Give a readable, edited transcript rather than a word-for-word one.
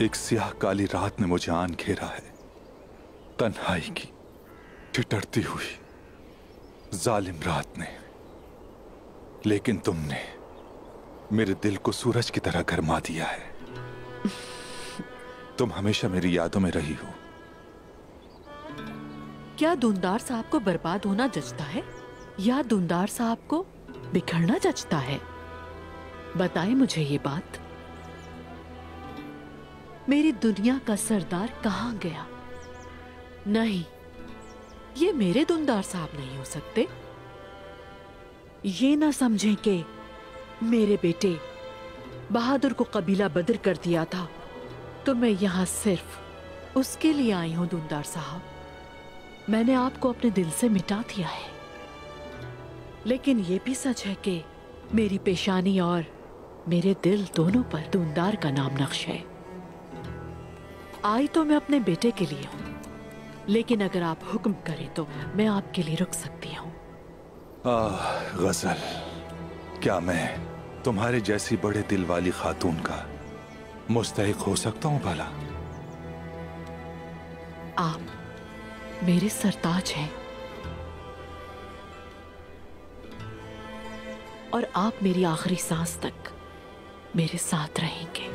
एक स्याह काली रात ने मुझे आन घेरा है, तन्हाई की ठिठुरती हुई जालिम रात ने। लेकिन तुमने मेरे दिल को सूरज की तरह गरमा दिया है। तुम हमेशा मेरी यादों में रही हो। क्या धुंधार साहब को बर्बाद होना जचता है या धुंधार साहब को बिखरना जचता है? बताएं मुझे ये बात। मेरी दुनिया का सरदार कहाँ गया? नहीं, ये मेरे धुंधार साहब नहीं हो सकते। ये ना समझें कि मेरे बेटे बहादुर को कबीला बदर कर दिया था तो मैं यहां सिर्फ उसके लिए आई हूं। धुंधार साहब, मैंने आपको अपने दिल से मिटा दिया है, लेकिन यह भी सच है कि मेरी पेशानी और मेरे दिल दोनों पर धुंधार का नाम नक्श है। आई तो मैं अपने बेटे के लिए हूं, लेकिन अगर आप हुक्म करें तो मैं आपके लिए रुक सकती हूं। गजल, क्या मैं तुम्हारे जैसी बड़े दिल वाली खातून का मुस्तहिक हो सकता हूं भला? आप मेरे सरताज हैं और आप मेरी आखिरी सांस तक मेरे साथ रहेंगे।